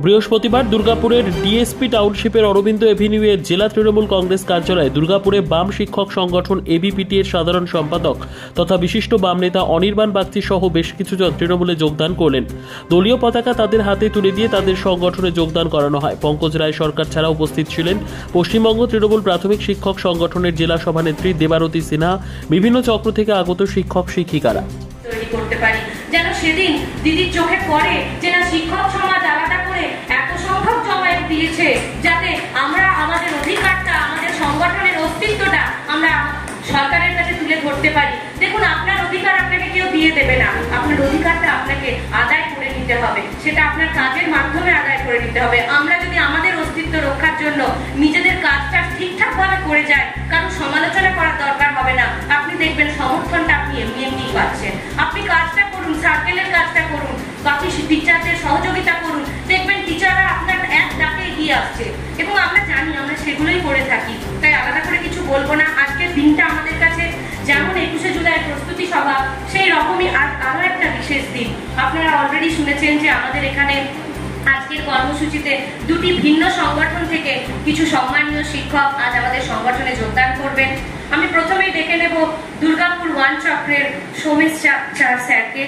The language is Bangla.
বৃহস্পতিবার দুর্গাপুরের ডিএসপি টাউনশিপের অরবিন্দ এভিনিউয়ে জেলা তৃণমূল কংগ্রেস কার্যালয়ে দুর্গাপুরে বাম শিক্ষক সংগঠন এবিপিটি এর সাধারণ সম্পাদক তথা বিশিষ্ট বাম নেতা অনির্বাণ বাগচি সহ বেশ কিছুজন তৃণমূলে যোগদান করলেন। দলীয় পতাকা তাদের হাতে তুলে দিয়ে তাদের সংগঠনে যোগদান করানো হয়। পঙ্কজ রায় সরকার ছাড়া উপস্থিত ছিলেন পশ্চিমবঙ্গ তৃণমূল প্রাথমিক শিক্ষক সংগঠনের জেলা সভানেত্রী দেবারতী সিনহা, বিভিন্ন চক্র থেকে আগত শিক্ষক শিক্ষিকারা। তৈরি করতে পারি যেন সেদিন দিদির চোখে পড়ে যে না, শিক্ষক সমাজ আলাদা করে এত সংখ্যক জমায়েত দিয়েছে যাতে আমরা আমাদের অধিকারটা, আমাদের সংগঠনের অস্তিত্বটা আমরা সরকারের কাছে তুলে ধরতে পারি। দেখুন, আপনার অধিকার আপনাকে কেউ দিয়ে দেবে না, আপনার অধিকারটা আপনাকে আদায় করে নিতে হবে, সেটা আপনার কাজের মাধ্যমে আদায় করে নিতে হবে। আমরা যদি আমাদের অস্তিত্ব রক্ষার জন্য নিজেদের কাজটা ঠিকঠাক ভাবে করে যাই, কারণ সমালোচনা করার দরকার হবে না। আপনি দেখবেন সমর্থনটা আপনি এমনি পাচ্ছেন। আপনি কাজটা করুন, সার্কেলের কাজটা করুন, বাকি টিচারদের সহযোগিতা করুন, দেখবেন টিচাররা আপনার এক ডাকে এগিয়ে আসছে এবং আমরা জানি আমরা সেগুলোই করে থাকি, তাই আলাদা করে কিছু বলবো না। আজকের দিনটা আমাদের কাছে যেমন 21শে জুলাই প্রস্তুতি সভা, সেই রকমই আরো একটা বিশেষ দিন। আপনারা অলরেডি শুনেছেন যে আমাদের এখানে আজকের কর্মসূচিতে দুটি ভিন্ন সংগঠন থেকে কিছু সম্মানীয় শিক্ষক আজ আমাদের সংগঠনে যোগদান করবেন। আমি প্রথমেই ডেকে নেব দুর্গাপুর 1 চক্রের সোমেশ স্যারকে।